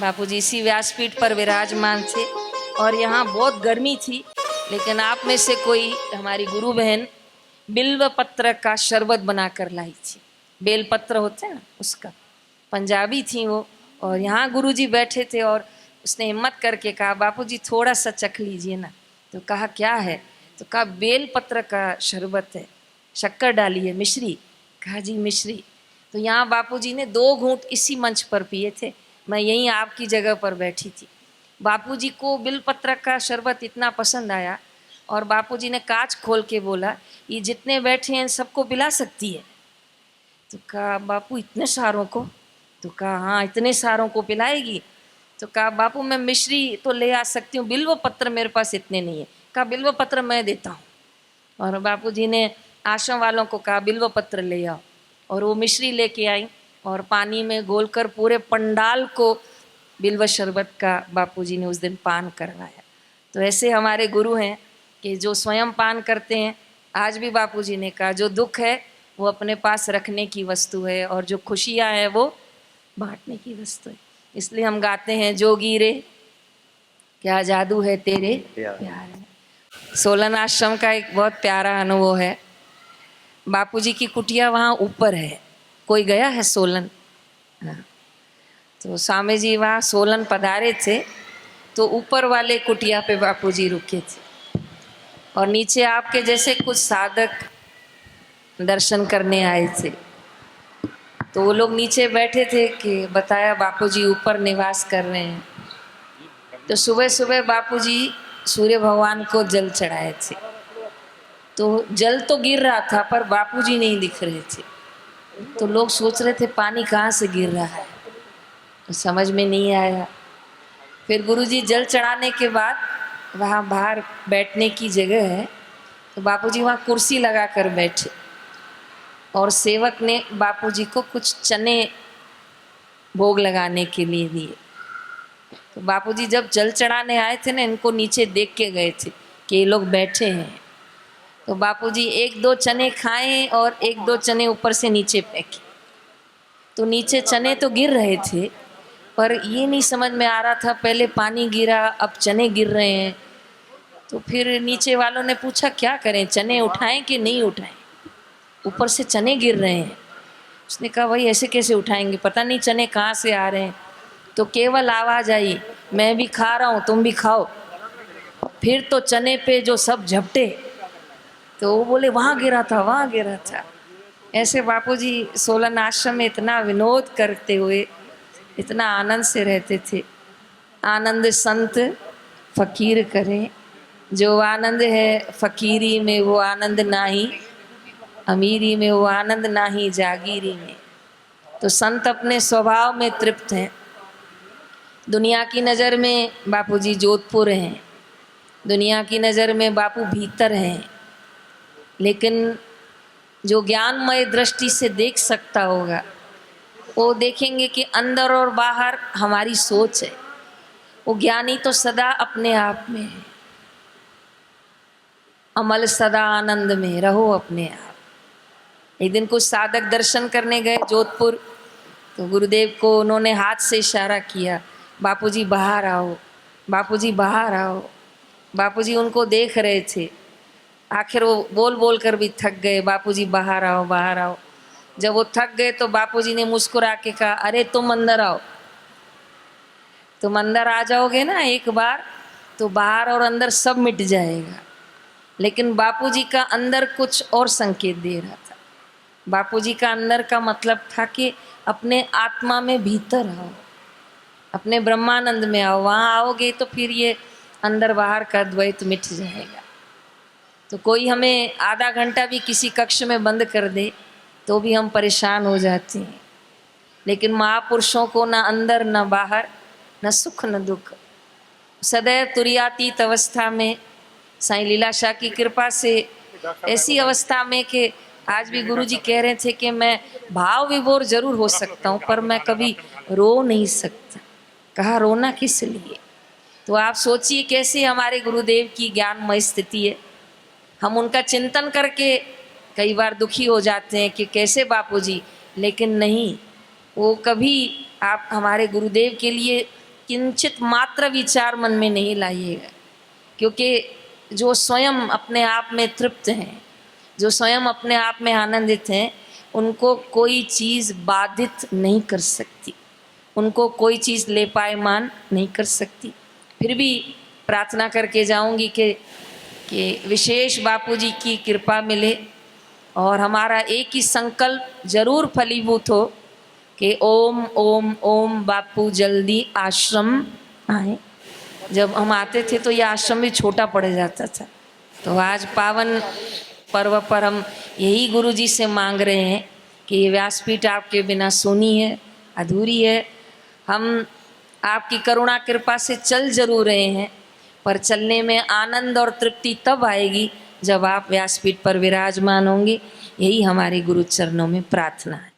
बापूजी इसी व्यासपीठ पर विराजमान थे और यहाँ बहुत गर्मी थी, लेकिन आप में से कोई हमारी गुरु बहन बिल्व पत्र का शरबत बनाकर लाई थी। बेल पत्र होते हैं ना, उसका। पंजाबी थी वो, और यहाँ गुरुजी बैठे थे और उसने हिम्मत करके कहा, बापूजी थोड़ा सा चख लीजिए ना। तो कहा क्या है? तो कहा बेल पत्र का शरबत है, शक्कर डाली है, मिश्री। कहा जी मिश्री। तो यहाँ बापूजी ने 2 घूंट इसी मंच पर पिए थे, मैं यहीं आपकी जगह पर बैठी थी। बापूजी को बिलपत्र का शरबत इतना पसंद आया और बापूजी ने कांच खोल के बोला, ये जितने बैठे हैं सबको पिला सकती है? तो कहा बापू इतने सारों को? तो कहा हाँ इतने सारों को पिलाएगी? तो कहा बापू मैं मिश्री तो ले आ सकती हूँ, बिल्व पत्र मेरे पास इतने नहीं है। कहा बिल्व पत्र मैं देता हूँ। और बापूजी ने आश्रम वालों को कहा बिल्व पत्र ले आओ, और वो मिश्री लेके आई और पानी में घोलकर पूरे पंडाल को बिल्व शरबत का बापूजी ने उस दिन पान करवाया। तो ऐसे हमारे गुरु हैं कि जो स्वयं पान करते हैं। आज भी बापूजी ने कहा जो दुख है वो अपने पास रखने की वस्तु है और जो खुशियाँ हैं वो बांटने की वस्तु है। इसलिए हम गाते हैं जोगी रे क्या जादू है तेरे प्यार में। सोलन आश्रम का एक बहुत प्यारा अनुभव है। बापूजी की कुटिया वहाँ ऊपर है। कोई गया है सोलन? हाँ। तो स्वामी जी वहाँ सोलन पधारे थे, तो ऊपर वाले कुटिया पे बापूजी रुके थे और नीचे आपके जैसे कुछ साधक दर्शन करने आए थे। तो वो लोग नीचे बैठे थे कि बताया बापूजी ऊपर निवास कर रहे हैं। तो सुबह सुबह बापूजी सूर्य भगवान को जल चढ़ाए थे। तो जल तो गिर रहा था पर बापूजी नहीं दिख रहे थे। तो लोग सोच रहे थे पानी कहाँ से गिर रहा है, तो समझ में नहीं आया। फिर गुरुजी जल चढ़ाने के बाद वहाँ बाहर बैठने की जगह है, तो बापूजी वहाँ कुर्सी लगा कर बैठे और सेवक ने बापूजी को कुछ चने भोग लगाने के लिए दिए। तो बापूजी जब जल चढ़ाने आए थे ना, इनको नीचे देख के गए थे कि ये लोग बैठे हैं। तो बापूजी 1-2 चने खाए और 1-2 चने ऊपर से नीचे फेंके। तो नीचे चने तो गिर रहे थे पर ये नहीं समझ में आ रहा था, पहले पानी गिरा अब चने गिर रहे हैं। तो फिर नीचे वालों ने पूछा क्या करें, चने उठाएं कि नहीं उठाएं, ऊपर से चने गिर रहे हैं। उसने कहा भाई ऐसे कैसे उठाएंगे, पता नहीं चने कहाँ से आ रहे हैं। तो केवल आवाज़ आई, मैं भी खा रहा हूँ तुम भी खाओ। फिर तो चने पे जो सब झपटे, तो वो बोले वहाँ गिरा था वहाँ गिरा था। ऐसे बापूजी सोलन आश्रम में इतना विनोद करते हुए इतना आनंद से रहते थे। आनंद संत फकीर करें, जो आनंद है फकीरी में वो आनंद नाही, अमीरी में वो आनंद नाही, जागीरी में। तो संत अपने स्वभाव में तृप्त हैं। दुनिया की नज़र में बापूजी जोधपुर हैं, दुनिया की नज़र में बापू भीतर हैं, लेकिन जो ज्ञानमय दृष्टि से देख सकता होगा वो देखेंगे कि अंदर और बाहर हमारी सोच है। वो ज्ञानी तो सदा अपने आप में है। अमल सदा आनंद में रहो अपने आप। एक दिन कुछ साधक दर्शन करने गए जोधपुर, तो गुरुदेव को उन्होंने हाथ से इशारा किया, बापूजी बाहर आओ, बापूजी बाहर आओ। बापूजी उनको देख रहे थे। आखिर वो बोल बोल कर भी थक गए, बापूजी बाहर आओ बाहर आओ। जब वो थक गए तो बापूजी ने मुस्कुरा के कहा, अरे तुम अंदर आओ। तुम अंदर आ जाओगे ना एक बार तो बाहर और अंदर सब मिट जाएगा। लेकिन बापूजी का अंदर कुछ और संकेत दे रहा था। बापूजी का अंदर का मतलब था कि अपने आत्मा में भीतर आओ, अपने ब्रह्मानंद में आओ। वहाँ आओगे तो फिर ये अंदर बाहर का द्वैत मिट जाएगा। तो कोई हमें आधा घंटा भी किसी कक्ष में बंद कर दे तो भी हम परेशान हो जाते हैं, लेकिन महापुरुषों को न अंदर न बाहर, न सुख न दुख, सदैव तुरियातीत अवस्था में साईं लीलाशाह की कृपा से ऐसी अवस्था में कि आज भी गुरुजी कह रहे थे कि मैं भाव विभोर जरूर हो सकता हूँ पर मैं कभी रो नहीं सकता। कहा रोना किस लिए? तो आप सोचिए कैसे हमारे गुरुदेव की ज्ञानमय स्थिति है। हम उनका चिंतन करके कई बार दुखी हो जाते हैं कि कैसे बापूजी, लेकिन नहीं, वो कभी आप हमारे गुरुदेव के लिए किंचित मात्र विचार मन में नहीं लाइएगा, क्योंकि जो स्वयं अपने आप में तृप्त हैं, जो स्वयं अपने आप में आनंदित हैं, उनको कोई चीज़ बाधित नहीं कर सकती, उनको कोई चीज़ ले पायमान नहीं कर सकती। फिर भी प्रार्थना करके जाऊंगी कि विशेष बापूजी की कृपा मिले और हमारा एक ही संकल्प जरूर फलीभूत हो कि ओम ओम ओम बापू जल्दी आश्रम आए। जब हम आते थे तो ये आश्रम भी छोटा पड़ जाता था, तो आज पावन पर्व पर हम यही गुरु जी से मांग रहे हैं कि ये व्यासपीठ आपके बिना सूनी है, अधूरी है। हम आपकी करुणा कृपा से चल जरूर रहे हैं, पर चलने में आनंद और तृप्ति तब आएगी जब आप व्यासपीठ पर विराजमान होंगे। यही हमारे गुरु चरणों में प्रार्थना है।